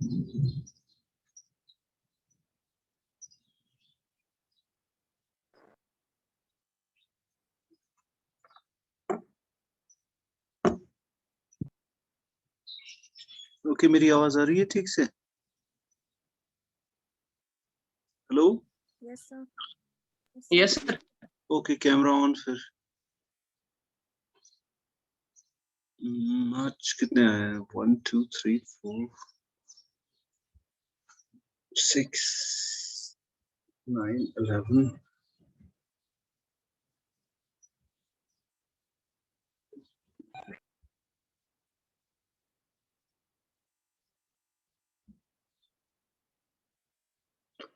Okay, मेरी आवाज आ रही है ठीक से? Hello? Yes sir. Yes sir. Okay, camera on फिर। आज कितने आए हैं? 1 2 3 4 6 9 11।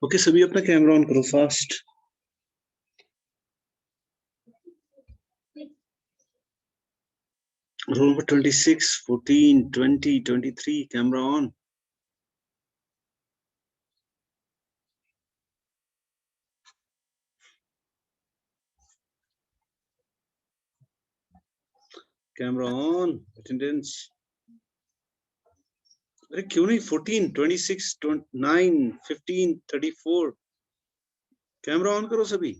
ओके, सभी अपना कैमरा ऑन करो fast. Roll number 26 14 20 23, camera on. Camera on, attendance. अरे क्यों नहीं? 14 26 9 15 34, कैमरा ऑन करो सभी।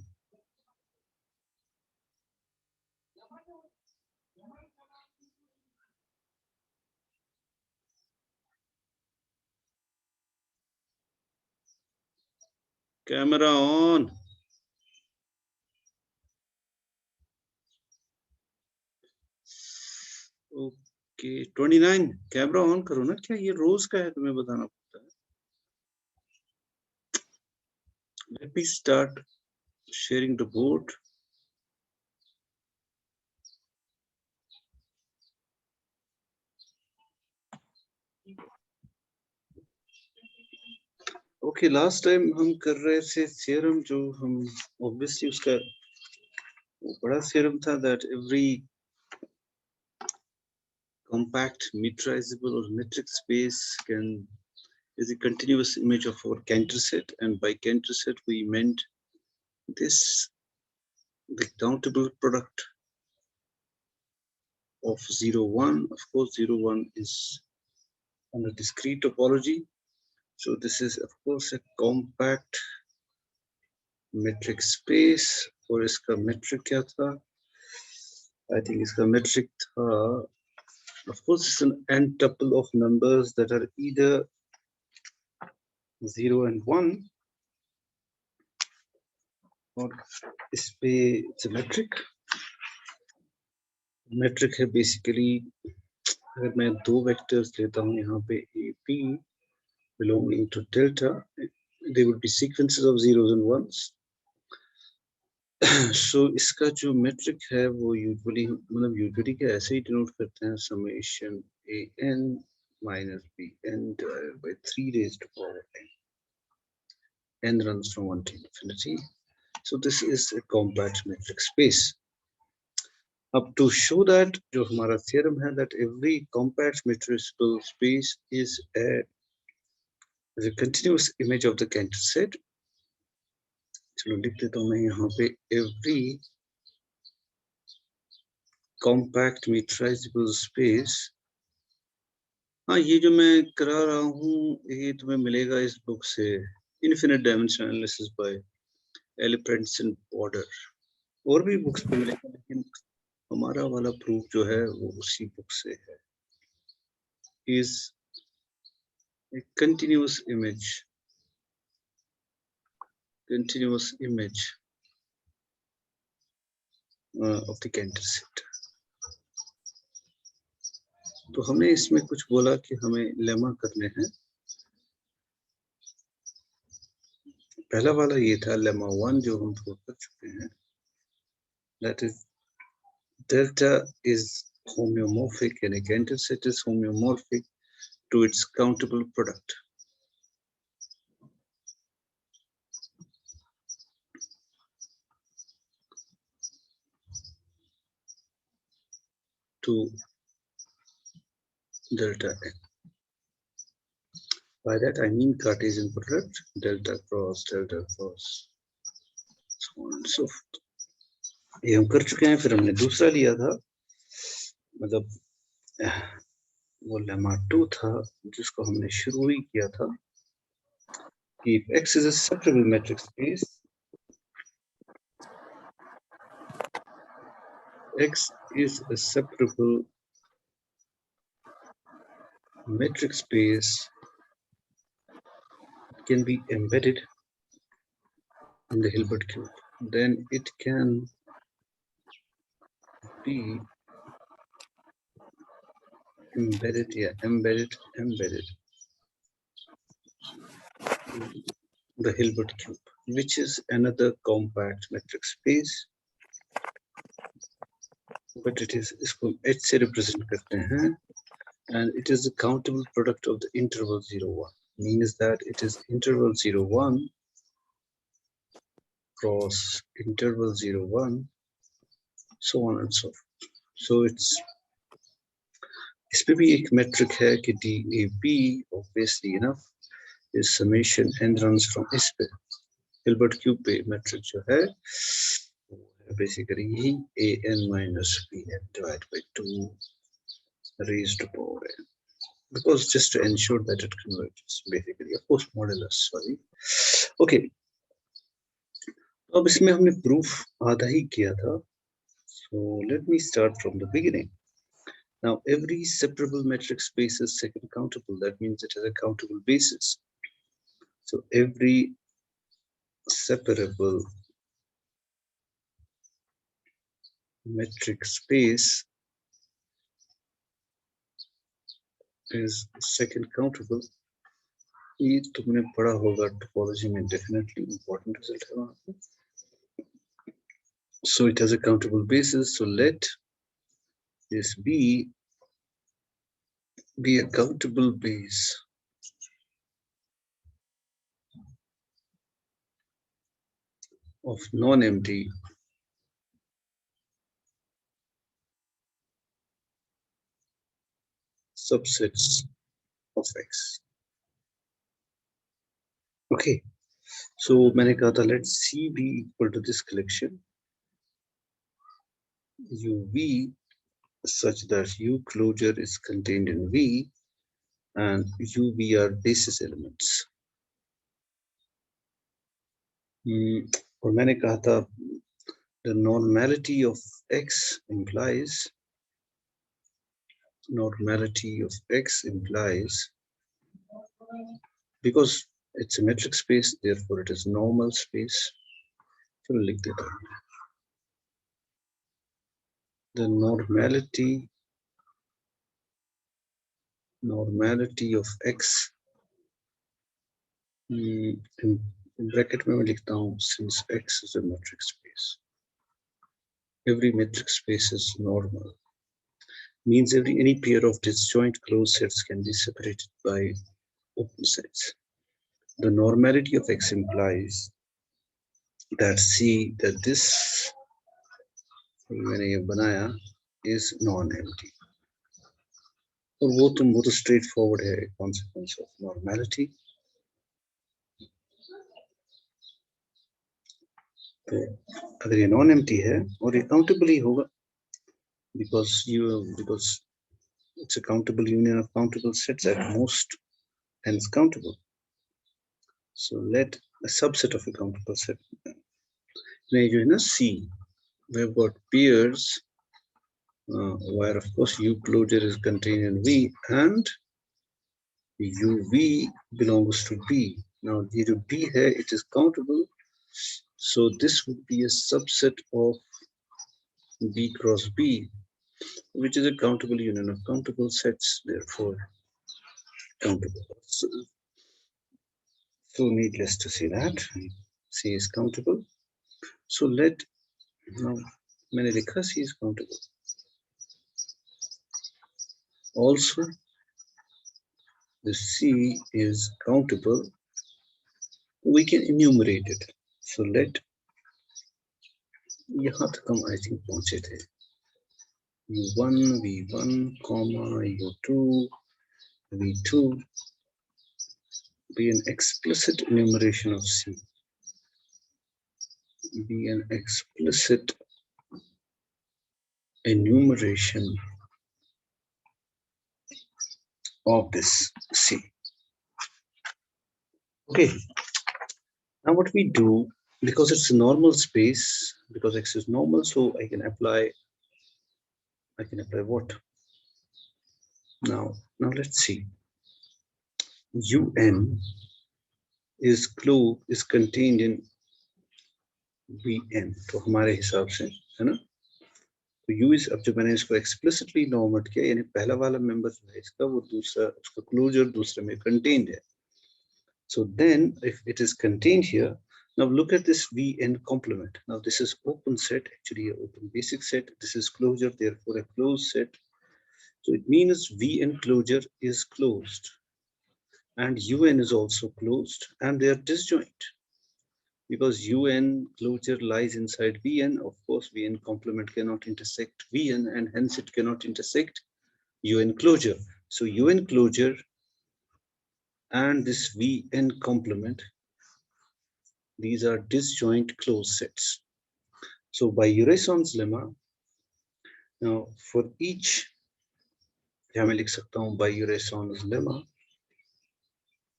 Camera on. Okay 29, camera on करो ना। क्या ये रोज का है? तुम्हें बताना पड़ता है। Let me start sharing the board. Okay, last time हम कर रहे थे थ्योरम, जो हम ऑब्वियसली उसका बड़ा थ्योरम था, that every compact metrizable or metric space is a continuous image of our Cantor set, and by Cantor set we meant this, the countable product of 0 1. Of course 0 1 is on a discrete topology, so this is of course a compact metric space. और इसका metric क्या था? I think इसका metric था, of course it's an n tuple of numbers that are either 0 and 1, और इस पे it's a metric है बेसिकली। अगर मैं दो वेक्टर्स लेता हूँ यहाँ पे A P belonging to delta, they would be sequences of zeros and ones. So इसका जो metric है वो यूजुअली, मतलब यूजुअली क्या ऐसे ही डिनोट करते हैं, summation a n minus b n divided by 3 raised to power n. N runs from 1 to infinity. So this is a compact metric space. Up to show that, जो हमारा theorem है, that every compact metrical space is a continuous image of the Cantor set. चलो लिख देता हूँ मैं यहाँ पे, every compact metrizable space। हाँ, ये जो मैं करा रहा हूँ ये तुम्हें मिलेगा इस बुक से, Infinite Dimension Analysis by Elephants and Border। और भी बुक्स पे मिलेगा, लेकिन हमारा वाला प्रूफ जो है वो उसी बुक से है। Is a continuous image of the Cantor set। तो हमने इसमें कुछ बोला कि हमें लेमा करने हैं। पहला वाला ये था लेमा 1, जो हम प्रूव कर चुके हैं, that is delta is homeomorphic and a Cantor set is homeomorphic to its countable product। To delta n. By that I mean Cartesian product, delta cross, so on and so forth। ये हम कर चुके हैं। फिर हमने दूसरा लिया था, मतलब वो लेमा 2 था जिसको हमने शुरू ही किया था कि if X is a separable metric space, X is a separable metric space, it can be embedded in the Hilbert cube, then it can be embedded in the Hilbert cube, which is another compact metric space, but it is इसको H से represent करते हैं, and it is the countable product of the interval 0, 1. Means that it is interval 0, 1 cross interval 0, 1, so on and so forth. So it's इस पे भी एक metric है कि DAB, obviously enough, is summation n runs from इस पे Hilbert cube पे metric जो है basically यही an minus bn divided by 2 raised to power n, because just to ensure that it converges, basically of course modulus, sorry. Okay, अब इसमें हमने proof आधा ही किया था, so let me start from the beginning. Now every separable metric space is second countable, that means it has a countable basis. So every separable metric space is second countable. ये तुमने पढ़ा होगा topology में, definitely important result है वहाँ पे. So it has a countable basis, so let this be a countable base of non-empty subsets of X. Okay, so मैंने कहा था let C be equal to this collection UV such that U closure is contained in V and UV are basis elements. और मैंने कहा था the normality of X implies because it's a metric space, therefore it is normal space. So लिख देता हूँ the normality of X in bracket में मैं लिखता हूँ since X is a metric space, every metric space is normal, means any pair of disjoint closed sets can be separated by open sets. The normality of X implies that this मैंने ये बनाया is non-empty, और वो तो straight forward है consequence of normality. तो अगर ये non-empty है और ये countable ही होगा because it's a countable union of countable sets at most, hence countable. So let a subset of a countable set में जो है ना C, we've got pairs where of course U closure is contained in V and UV belongs to B. Now ये जो B है it is countable, so this would be a subset of B cross B, which is a countable union of countable sets, therefore countable. So needless to say that C is countable. So let now मैंने लिखा C is countable. Also the C is countable, we can enumerate it. So let यहाँ तक हम I think पहुंचे थे U1 V1 comma U2 V2 be an explicit enumeration of C, be an explicit enumeration of this C. Okay, now what we do, because it's a normal space, because X is normal, so I can apply what? Now let's see. UN is contained in VN, तो हमारे हिसाब से है ना, तो U is, अब जो मैंने इसको explicitly नॉर्मल किया, यानी पहला वाला मेंबर जो है इसका, वो दूसरा उसका क्लोजर दूसरे में contained है. So then if it is contained here, now look at this VN complement. Now this is open set, actually an open basic set. This is closure, therefore a closed set. So it means VN closure is closed and UN is also closed and they are disjoint. Because UN closure lies inside VN, of course VN complement cannot intersect VN and hence it cannot intersect UN closure. So UN closure and this VN complement, these are disjoint closed sets. So by Urysohn's lemma, now for each, यहाँ मैं लिख सकता हूँ by Urysohn's lemma,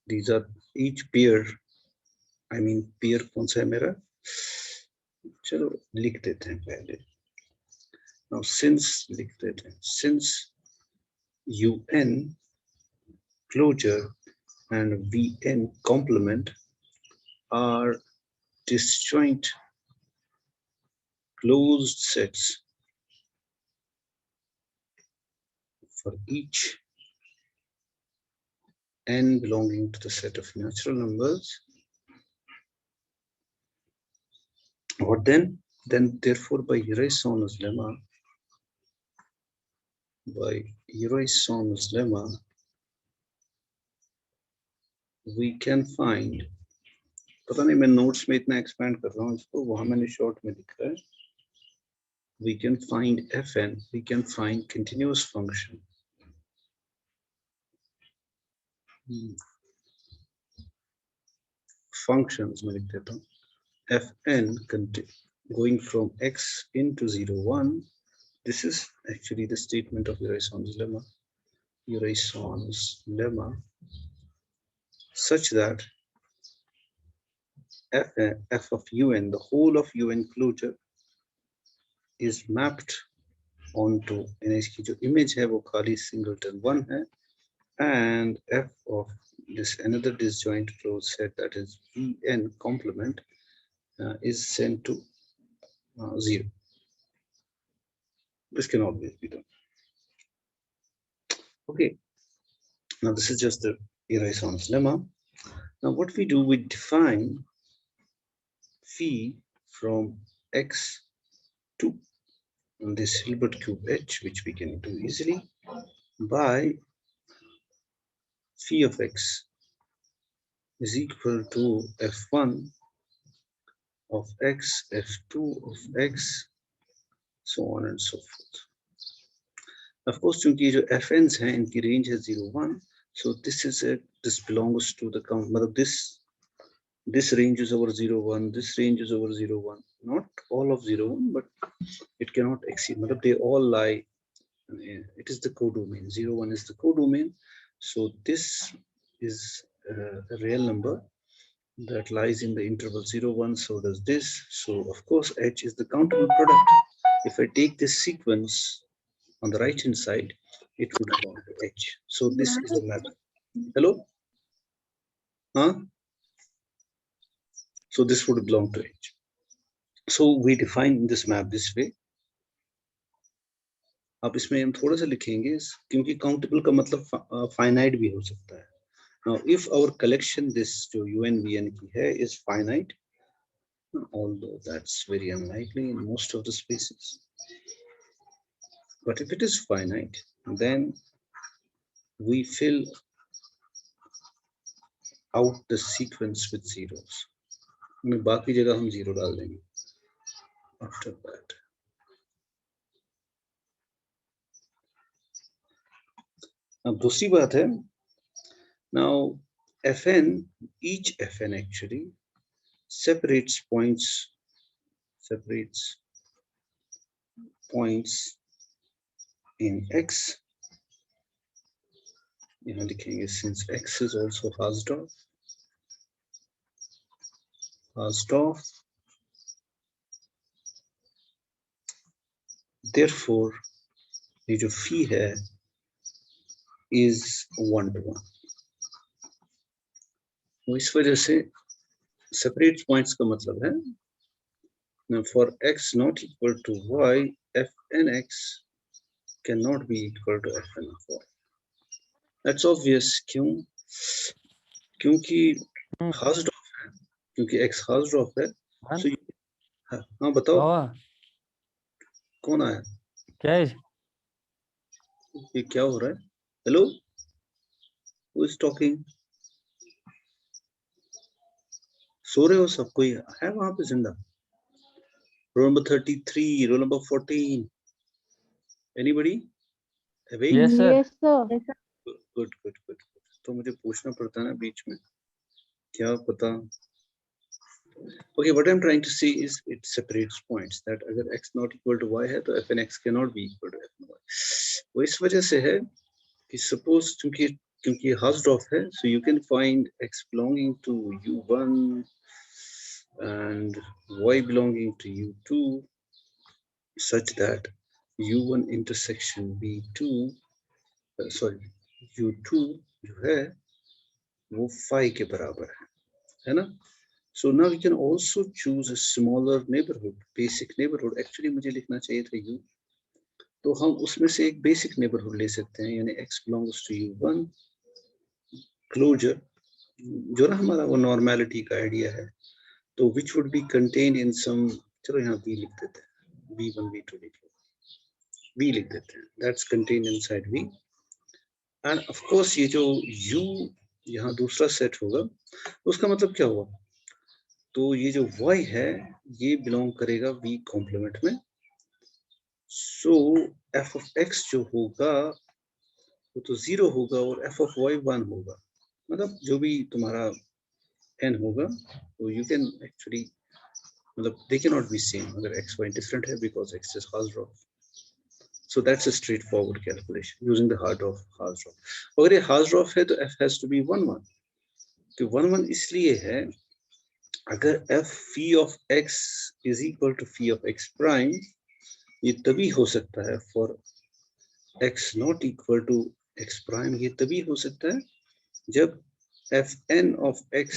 these are each pair, I mean pair कौन सा है मेरा, चलो लिख देते हैं पहले. Now since लिख देते हैं, since UN closure and VN complement are disjoint closed sets for each n belonging to the set of natural numbers. What then? Then therefore by Urysohn's lemma, we can find, पता नहीं मैं notes में इतना expand कर रहा हूँ इसको, वहाँ मैंने short में लिखा है, we can find Fn, we can find continuous function functions में लिख देता हूँ, Fn going from x into 0, 1. This is actually the statement of Urysohn's lemma. Such that f of un, the whole of un closure is mapped onto, यानी इसकी जो image है वो खाली singleton 1 है, and f of this another disjoint closed set, that is vn complement, is sent to 0. This can always be done. Okay, now this is just the Urysohn's lemma. Now what we do, we define phi from x to this Hilbert cube h, which we can do easily by phi of x is equal to f1 of x, f2 of x, so on and so forth. Of course, चूंकि जो fn's हैं इनकी range है 0, 1, so this belongs to the count, मतलब this range is over 0, 1, this range is over 0, 1, not all of 0, 1, but it cannot exceed, मतलब they all lie, it is the codomain, 0, 1 is the codomain, so this is a real number that lies in the interval 0, 1, so does this, so of course h is the countable product. If I take this sequence on the right hand side, it would belong to h, so this is a map. Hello? Huh? So this would belong to h. So we define this map this way. अब इसमें हम थोड़ा सा लिखेंगे क्योंकि countable का मतलब finite भी हो सकता है. Now if our collection, this जो UNVN की है, is finite, although that's very unlikely in most of the spaces, but if it is finite, then we fill out the sequence with zeros. बाकी जगह हम zero डाल देंगे after that. अब दूसरी बात है, now fn, each fn actually separates points in x यहाँ लिखेंगे since x is also Hausdorff, therefore ये जो phi है is 1 to 1. तो इस वजह से separate points का मतलब है now for x not equal to y, fn x cannot be equal to fn of y. That's obvious. क्यों? क्योंकि Hausdorff है, क्योंकि x Hausdorff है. So हाँ बताओ कौन आया? क्या है? ये क्या हो रहा है? Hello, who is talking? सो रहे हो सब? कोई है वहां पे जिंदा? Roll number 33, roll number 14, anybody awake? Yes sir. Good good good. तो मुझे पूछना पड़ता है ना बीच में, क्या पता. Okay, what I'm trying to say is it separates points that अगर x not equal to y है तो fn x cannot be equal to fn y. वो इस वजह से है कि suppose क्योंकि Hausdorff है, so you can find x belonging to u1 and y belonging to u2 such that u1 intersection v2 sorry u2 जो है वो phi के बराबर है ना? So now we can also choose a smaller neighborhood, basic neighborhood. Actually मुझे लिखना चाहिए था u, तो हम उसमें से एक basic neighborhood ले सकते हैं, यानी x belongs to u1 closure, जो ना हमारा वो normality का idea है, तो which would be contained in some, चलो यहाँ v लिख देते हैं, v1 v2 v लिख देते हैं, that's contained inside v. And of course ये जो u यहाँ दूसरा set होगा, उसका मतलब क्या हुआ? तो ये जो y है ये बिलोंग करेगा v कॉम्प्लीमेंट में. सो f of x जो होगा वो तो 0 होगा और f of y 1 होगा. मतलब जो भी तुम्हारा n होगा तो you can actually मतलब they cannot be same अगर x y different है because x is Hausdorff. So that's a straightforward calculation using the Hausdorff. अगर ये Hausdorff है तो f has to be 1 1. तो 1 1 इसलिए है अगर f phi of x is equal to phi of x prime, ये तभी हो सकता है for x not equal to x prime, ये तभी हो सकता है जब fn of x,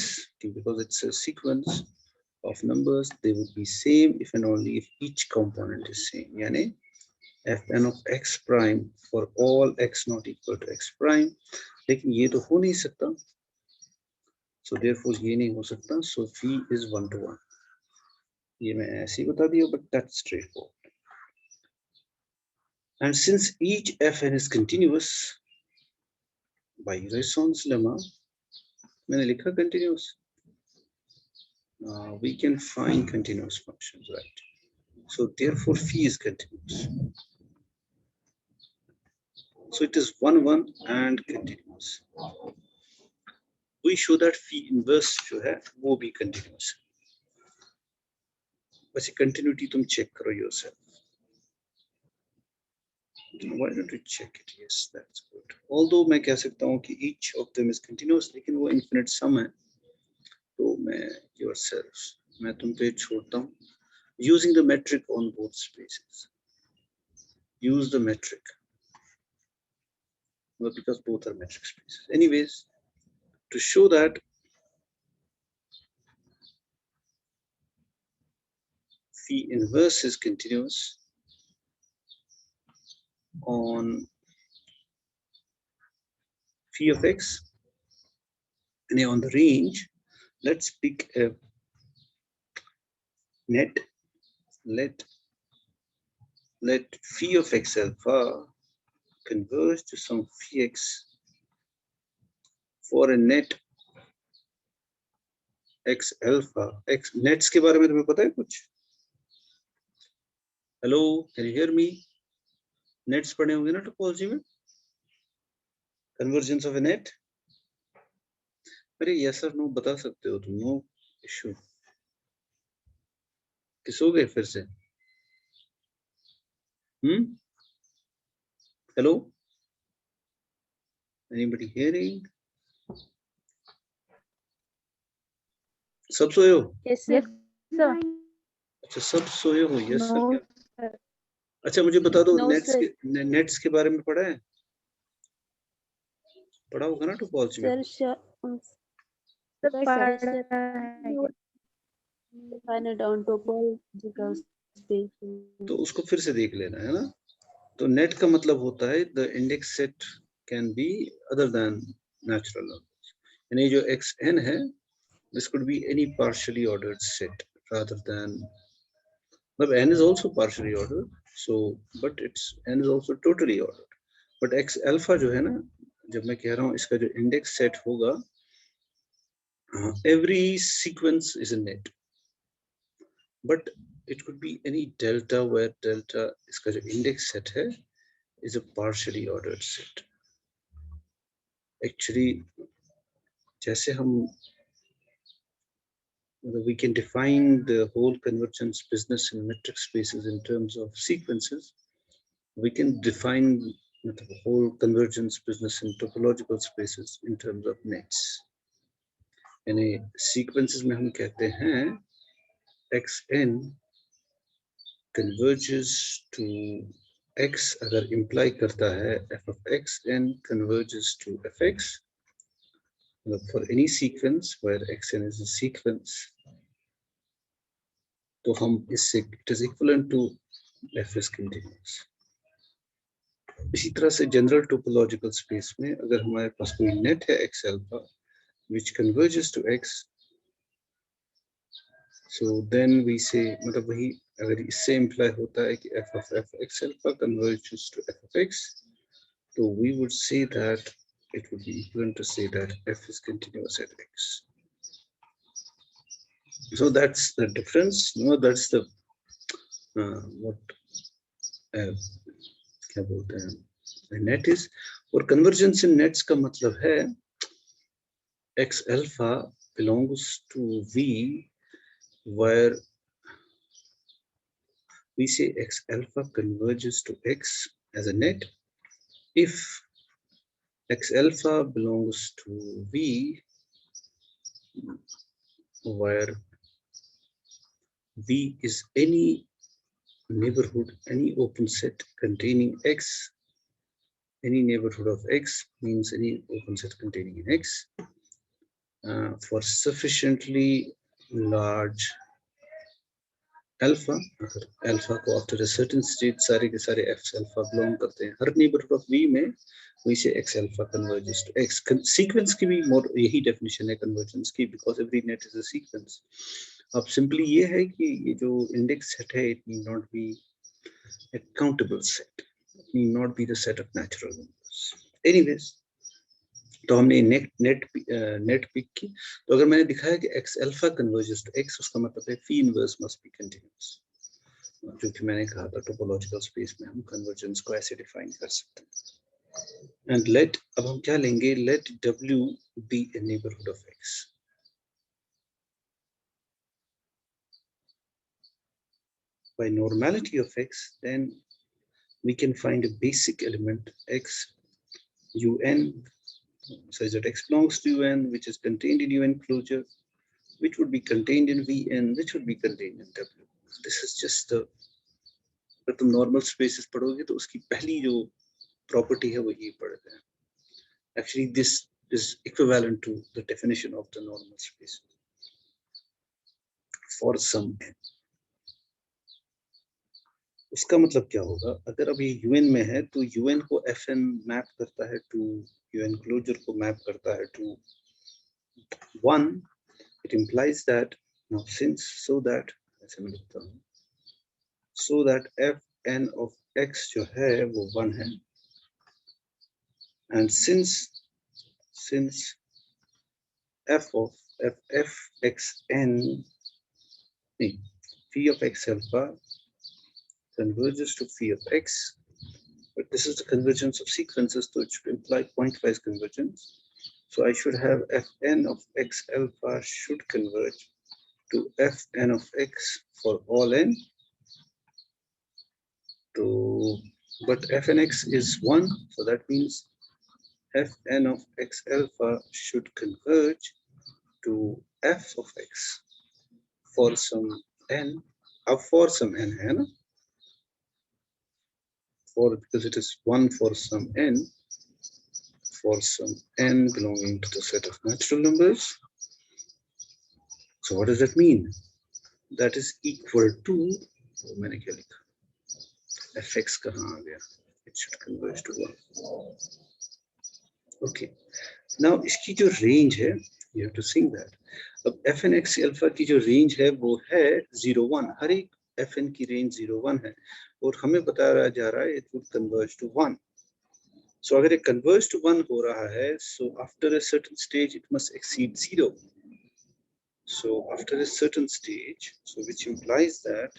because it's a sequence of numbers, they would be same if and only if each component is same. यानी fn of x prime for all x not equal to x prime, लेकिन ये तो हो नहीं सकता, so therefore ये नहीं हो सकता, so phi is 1 to 1. ये मैं ऐसे ही बता दिया, but that's straightforward. And since each fn is continuous, by Raison's lemma, मैंने लिखा continuous, we can find continuous functions, right? So therefore phi is continuous. So it is 1 1 and continuous. We show that phi inverse जो है वो भी continuous. बस ये continuity तुम check करो yourself. Why don't you check it? Yes, that's good. Although मैं कह सकता हूँ कि each of them is continuous, लेकिन वो infinite sum है, तो मैं yourself, मैं तुम पे छोड़ता हूँ. Using the metric on both spaces. Use the metric. Well, because both are metric spaces. Anyways, to show that phi inverse is continuous on phi of x and on the range, let's pick a net. Let phi of x alpha converge to some phi x for a net x alpha. X nets के बारे में तुम्हें पता है कुछ? Hello, can you hear me? Nets पढ़े होंगे ना टोपोलॉजी में? Convergence of a net? अरे yes or no बता सकते हो तुम, no issue. किस हो गए फिर से? Hello Anybody hearing? सब सोए हो? Yes, sir. अच्छा सब सोए हो? यस सर No, क्या? sir. अच्छा मुझे बता दो, No, नेट्स sir. के बारे में पढ़ा है? पढ़ा होगा ना टोपोलॉजी में? Sir, Sir, final down topological space. तो उसको फिर से देख लेना है ना। तो नेट का मतलब होता है the index set can be other than natural numbers, यानी जो xn है this could be any partially ordered set rather than, but n is also partially ordered, so but it's n is also totally ordered, but x alpha जो है ना, जब मैं कह रहा हूँ इसका जो इंडेक्स सेट होगा, every sequence is a net, but it could be any delta where delta इसका जो इंडेक्स सेट है is a partially ordered set. Actually जैसे हम we can define the whole convergence business in metric spaces in terms of sequences, we can define the whole convergence business in topological spaces in terms of nets. यानी sequences में हम कहते हैं xn converges to x अगर imply करता है f of xn converges to fx, for any sequence where xn is a sequence, तो हम इससे it is equivalent to f is continuous. इसी तरह से जनरल टोपोलॉजिकल स्पेस में अगर हमारे पास कोई नेट है x alpha which converges to x, so then we say मतलब वही अगर इससे imply होता है कि f of f x alpha converges to f of x, तो we would say that it would be equivalent to say that f is continuous at x. So that's the difference, that's the what क्या बोलते हैं net is, और convergence इन nets का मतलब है x alpha belongs to V where we say x alpha converges to x as a net if x alpha belongs to V where V is any neighborhood, any open set containing x. Any neighborhood of x means any open set containing x for sufficiently large alpha, अगर alpha को after a certain state सारे के सारे f alpha belong करते हैं हर neighborhood of V में, we say x alpha converges to x. Sequence की भी more यही definition है convergence की, because every net is a sequence. अब simply ये है कि ये जो index set है it need not be a countable set, it need not be the set of natural numbers. Anyways, तो हमने नेट पिक की, तो अगर मैंने दिखाया कि x alpha converges to x, उसका मतलब है phi inverse must be continuous, जो कि मैंने कहा था टोपोलॉजिकल स्पेस में हम कन्वर्जेंस को ऐसे डिफाइन कर सकते हैं. एंड लेट, अब हम क्या लेंगे, late w be a neighborhood of x. By normality of x, then we can find a basic element x un such that x belongs to un, which is contained in un closure, which would be contained in Vn, which would be contained in W. This is just the, अगर तुम normal spaces पढ़ोगे तो उसकी पहली जो property है वो ये पढ़ते हैं. Actually, this is equivalent to the definition of the normal space for some n. उसका मतलब क्या होगा, अगर अभी un में है तो un को fn मैप करता है टू un क्लोजर को मैप करता है to 1. It implies that now since so that ऐसे मैं लिखता हूँ, so that fn of x जो है वो 1 है, and since f of f xn phi of x alpha converges to phi of x, but this is the convergence of sequences, so it should imply pointwise convergence. So I should have fn of x alpha should converge to fn of x for all n. So, but fnx is 1, so that means Fn of x alpha should converge to f of x for some n. अब for some n है ना, for because it is 1 for some n, for some n belonging to the set of natural numbers. So what does that mean? That is equal to, मैंने क्या लिखा, fx कहाँ आ गया? It should converge to 1. Okay. Now इसकी जो range है, you have to think that. अब fn x alpha की जो range है वो है 0-1. हर एक fn की range 0-1 है और हमें बताया जा रहा है it would converge to 1. So अगर ये converge to 1 हो रहा है, so after a certain stage it must exceed 0. So after a certain stage, so which implies that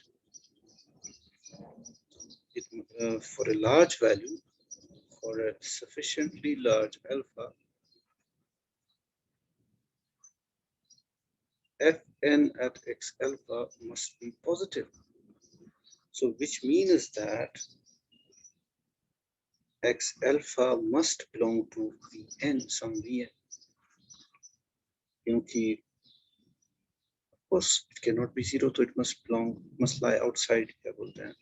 it, for a large value, for a sufficiently large alpha, fn at x alpha must be positive. So which means that x alpha must belong to Vn, some Vn. Kyunki, of course, it cannot be 0, so it must lie outside. क्या बोलते हैं?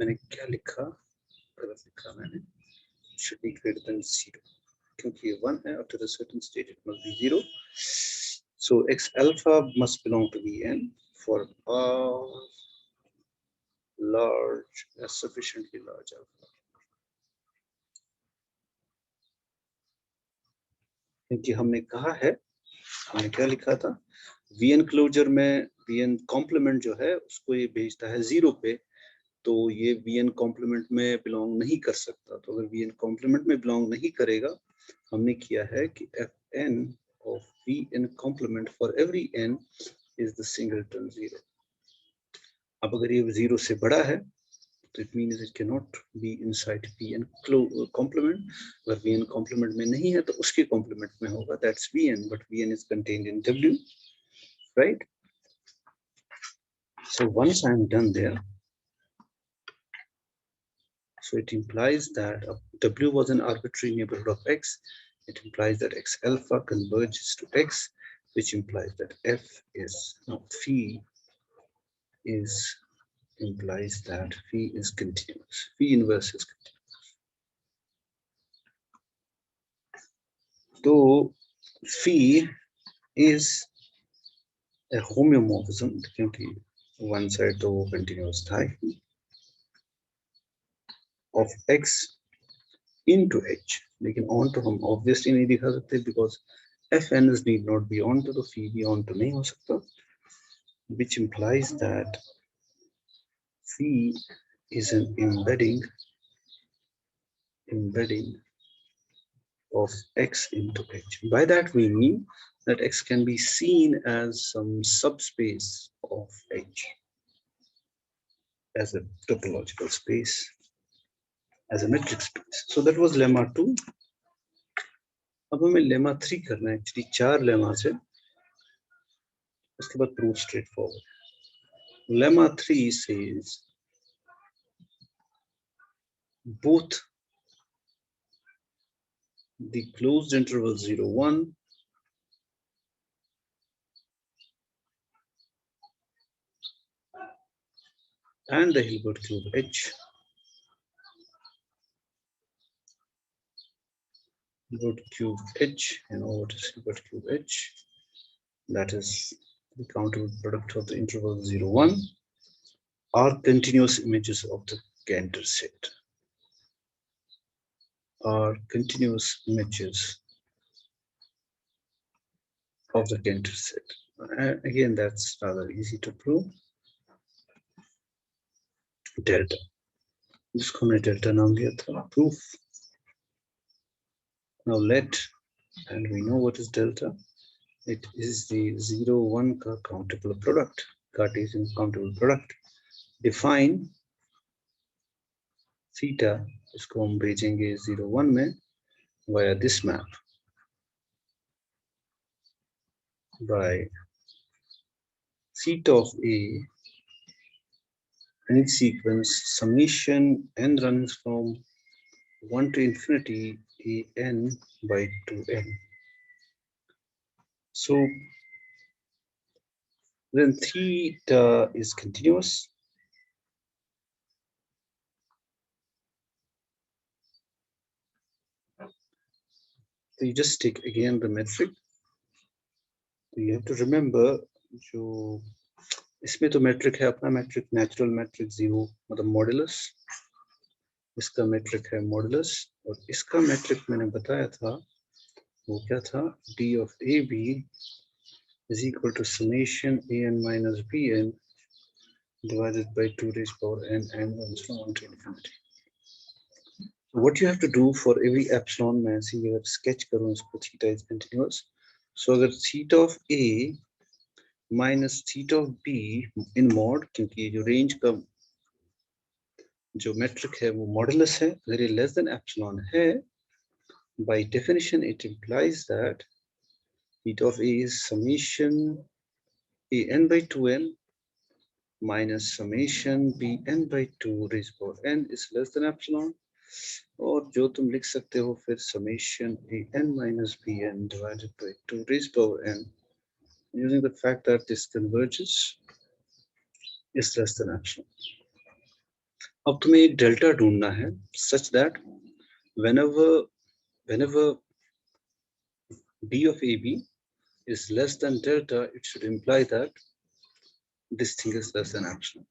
मैंने क्या लिखा? गलत लिखा मैंने. Should be greater than 0. क्योंकि ये 1 है, after a certain stage it must be 0. So x alpha must belong to Vn for a large, a sufficiently large alpha. क्योंकि हमने कहा है, हमने क्या लिखा था, Vn क्लोजर में Vn कॉम्प्लीमेंट जो है उसको ये भेजता है 0 पे, तो ये Vn कॉम्प्लीमेंट में बिलोंग नहीं कर सकता. तो अगर Vn कॉम्प्लीमेंट में बिलोंग नहीं करेगा, हमने किया है कि Fn of Vn complement for every n is the singleton 0. अब अगर ये 0 से बड़ा है, तो it means it cannot be inside Vn complement. अगर Vn complement में नहीं है, तो उसके complement में होगा. That's Vn, but Vn is contained in W, right? So once I'm done there, so it implies that W was an arbitrary neighborhood of X. It implies that X alpha converges to X, which implies that F is, no, phi is, implies that phi is continuous. Phi inverse is continuous. So phi is a homeomorphism, क्योंकि one side तो वो continuous था ही, of X into H. लेकिन on तो हम obviously नहीं दिखा सकते because Fn's need not be on to the phi भी on तो नहीं हो सकता, which implies that phi is an embedding of X into H. By that we mean that X can be seen as some subspace of H, as a topological space, as a metric space. So that was lemma 2. अब हमें lemma 3 करना है. Actually 4 lemmas है. उसके बाद proof straightforward. Lemma 3 says both the closed interval 0, 1 and the Hilbert cube H Hilbert cube H, you know what is Hilbert cube H? That is the countable product of the interval 0, 1 are continuous images of the Cantor set. Are continuous images of the Cantor set. Again, that's rather easy to prove. Delta. जिसको हमने delta नाम दिया था. Proof. Now let, and we know what is delta. It is the 0, 1 का countable product, Cartesian countable product. Define theta, इसको हम भेजेंगे 0, 1 में via this map by theta of A and its sequence summation n runs from 1 to infinity an by 2n. So when theta is continuous, so you just take again the metric. So you have to remember जो इसमें तो metric है अपना metric natural metric 0 मतलब modulus, इसका metric है modulus और इसका metric मैंने बताया था वो क्या था d of ab is equal to summation an minus bn divided by 2 raised power n runs from 1 to infinity. So what you have to do for every epsilon, मैं ऐसे ही अगर sketch करूँ इसको theta is continuous. So अगर theta of a minus theta of b in mod, क्योंकि जो range का जो metric है वो modulus है, अगर ये less than epsilon है, by definition it implies that theta of a is summation an by 2n minus summation bn by 2 raised power n is less than epsilon. और जो तुम लिख सकते हो फिर summation an minus bn divided by 2 raised power n using the fact that this converges is less than epsilon. अब तुम्हें एक delta ढूंढना है such that whenever b of ab is less than delta, it should imply that this thing is less than epsilon,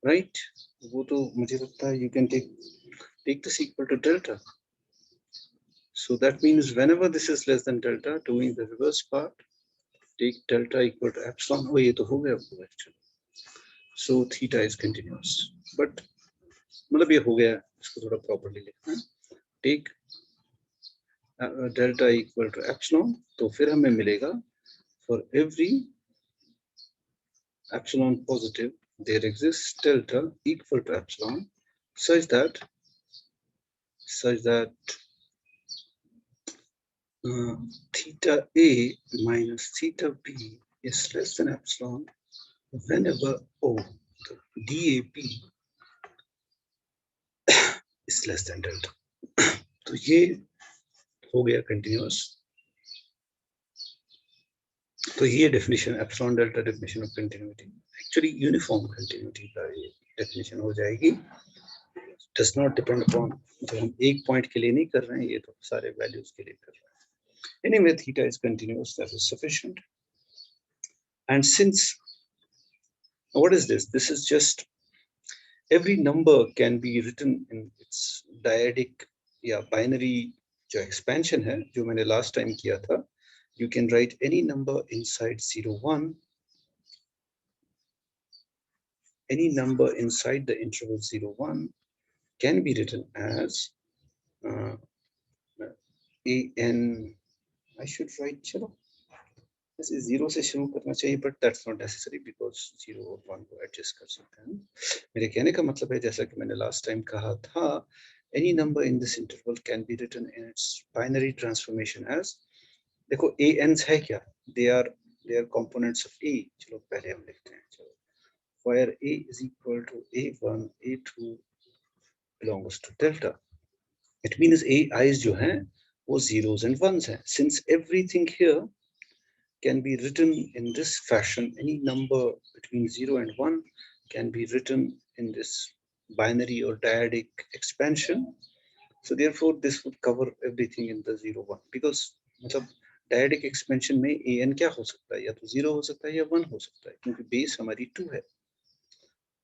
right? वो तो मुझे लगता है you can take this equal to delta. So that means whenever this is less than delta, doing the reverse part, take delta equal to epsilon. Oh, ये तो हो गया actually. So theta is continuous. But मतलब ये हो गया, इसको थोड़ा properly लिखना है. Take delta equal to epsilon, तो फिर हमें मिलेगा for every epsilon positive, there exists delta equal to epsilon such that theta a minus theta b is less than epsilon whenever DAP is less than delta. तो ये हो गया continuous. तो ये definition epsilon delta definition of continuity, actually uniform continuity का ये definition हो जाएगी. Does not depend upon, जब हम एक point के लिए नहीं कर रहे हैं, ये तो सारे values के लिए कर रहे हैं. Anyway, theta is continuous, that is sufficient. And since, what is this? This is just every number can be written in its dyadic या binary जो expansion है जो मैंने last time किया था. You can write any number inside 0 1, any number inside the interval 0 1 can be written as an, I should write चलो ऐसे 0 से शुरू करना चाहिए, but that's not necessary because 0 और 1 को adjust कर सकते हैं. मेरे कहने का मतलब है जैसा कि मैंने last time कहा था, any number in this interval can be written in its binary transformation as, देखो ans है क्या, they are components of a. चलो पहले हम लिखते हैं, चलो where a is equal to a1 a2 belongs to delta. It means ai's जो हैं वो zeros and ones हैं. Since everything here can be written in this fashion, any number between 0 and 1 can be written in this binary or dyadic expansion. So therefore this would cover everything in the 0 1, because मतलब dyadic expansion में an क्या हो सकता है, या तो 0 हो सकता है या 1 हो सकता है, क्योंकि बेस हमारी 2 है.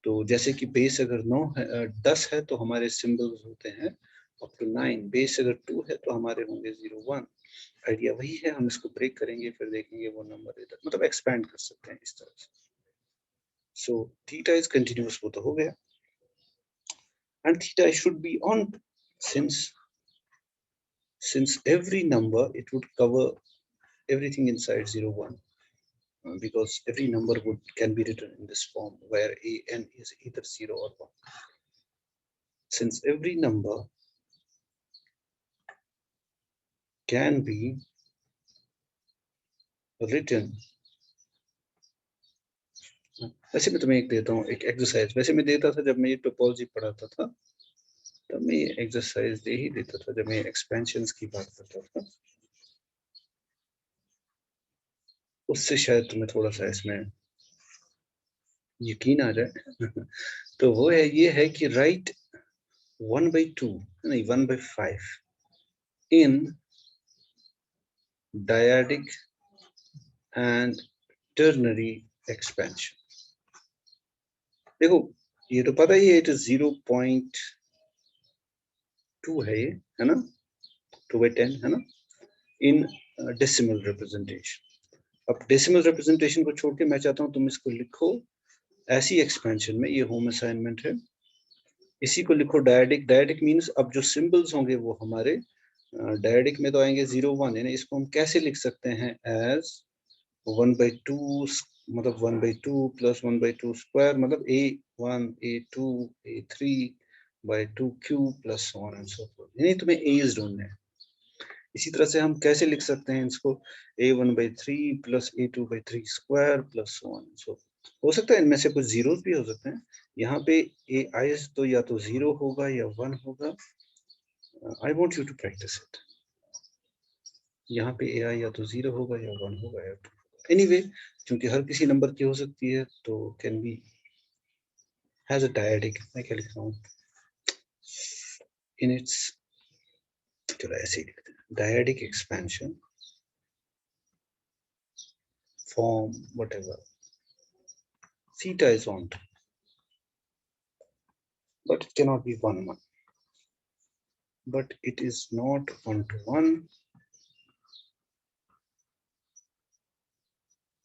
तो जैसे कि बेस अगर 9 है 10 है तो हमारे सिंबल्स होते हैं अप टू 9. बेस अगर 2 है तो हमारे होंगे 0 1. आइडिया वही है, हम इसको ब्रेक करेंगे फिर देखेंगे वो नंबर इधर मतलब एक्सपैंड कर सकते हैं इस तरह से. सो थीटा इज कंटिन्यूअस, वो तो हो गया. And theta should be on since every number it would cover everything inside 0 1, because every number can be written in this form where an is either 0 or 1. Since every number can be written वैसे मैं तुम्हें एक देता हूँ एक exercise, वैसे मैं देता था जब मैं ये टोपोलॉजी पढ़ाता था, तब मैं ये एक्सरसाइज दे ही देता था जब मैं एक्सपेंशंस की बात करता था, उससे शायद तुम्हें थोड़ा सा इसमें यकीन आ जाए। तो वो है, ये है कि राइट 1/2 नहीं 1/5 इन dyadic and ternary expansion। देखो ये तो पता ही है, इट इज 0.2 है ये, है ना, 2/10 है ना, इन डेसिमल रिप्रेजेंटेशन। अब डेसिमल रिप्रेजेंटेशन को छोड़ के मैं चाहता हूँ तुम इसको लिखो ऐसी एक्सपेंशन में, ये होम असाइनमेंट है, इसी को लिखो डायडिक। डायडिक मीन्स अब जो सिंबल्स होंगे वो हमारे डायडिक में तो आएंगे 0 1, यानी इसको हम कैसे लिख सकते हैं एज 1/2, मतलब 1/2 प्लस 1/2 स्क्वायर, मतलब a1 a2 a3/2 cube plus so on and so fourth, यानी तुम्हें एज ढूंढने हैं। इसी तरह से हम कैसे लिख सकते हैं इसको, a1/3 plus a2/3 square plus so on and सो, हो सकता है इनमें से कुछ जीरोस भी हो सकते हैं। यहाँ पे ए आई तो या तो 0 होगा या 1 होगा। I want you to practise it. यहाँ पे ए आई या तो 0 होगा या 1 होगा या 2। एनीवे क्योंकि हर किसी नंबर की हो सकती है तो can be has a dyadic. मैं क्या लिख रहा हूँ इन इट्स, चलो ऐसे ही लिखते हैं, dyadic expansion form whatever theta is on, but it cannot be 1 1, but it is not 1 to 1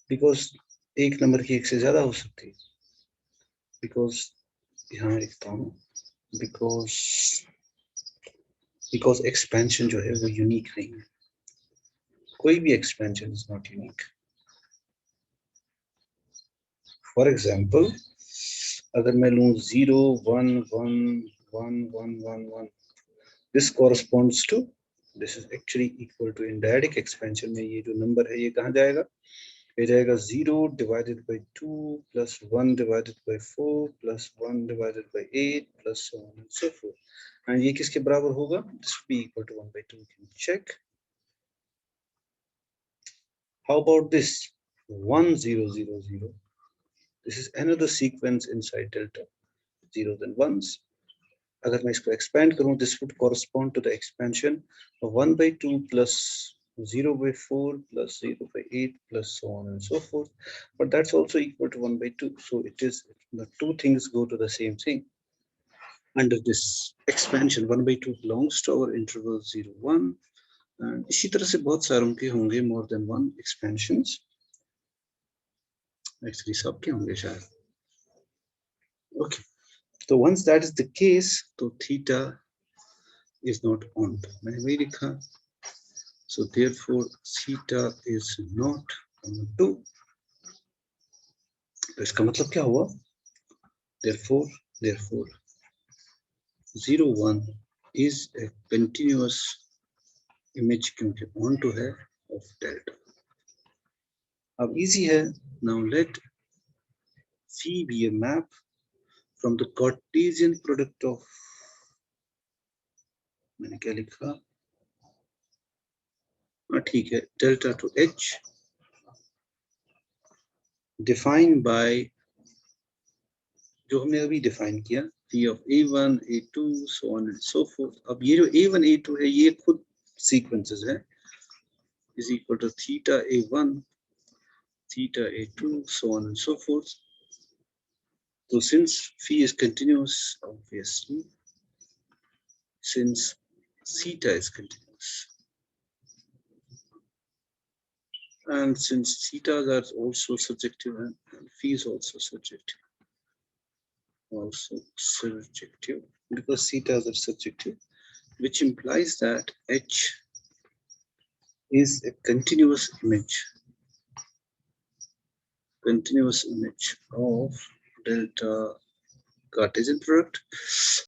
because एक नंबर की एक से ज्यादा हो सकती है, बिकॉज यहाँ लिखता हूँ बिकॉज एक्सपेंशन जो है वो यूनिक नहीं है, कोई भी expansion is not unique. For example अगर मैं लूँ 0 1 1 1 1 1 1, this corresponds to, this is actually equal to, in dyadic expansion में ये जो नंबर है ये कहाँ जाएगा, ये जाएगा 0 divided by 2 plus 1 divided by 4 plus 1 divided by 8 plus so on and so forth, एंड ये किसके बराबर होगा, this will be equal to 1/2। Can check. How about this 1 0 0 0, this is another sequence inside delta, zeros and ones। अगर मैं इसको expand करूं, this would correspond to the expansion of 1/2 plus 0/4 plus 0/8 plus so on and so forth, but that's also equal to 1/2, so it is, the two things go to the same thing. Under this expansion 1/2 belongs to our interval 0 1, and इसी तरह से बहुत सारों के होंगे more than one expansions, actually सबके होंगे शायद। Okay, so once that is the case, तो theta is not on, मैंने वही लिखा, so therefore theta is not on 2। तो इसका मतलब क्या हुआ, therefore 0 1 is a continuous image क्योंकि on to है of delta। अब easy है, now let phi be a map from the Cartesian product of, मैंने क्या लिखा, ठीक है, delta to h defined by जो हमने अभी डिफाइन किया, phi of a1 a2 so on and so forth। अब ये जो a1 a2 है ये खुद सीक्वेंसेस है, is equal to theta a1 theta a2 so on and so forth। So since phi is continuous, obviously since theta is continuous, and since theta are also subjective and phi is also subjective, because theta are subjective, which implies that h is a continuous image of delta Cartesian product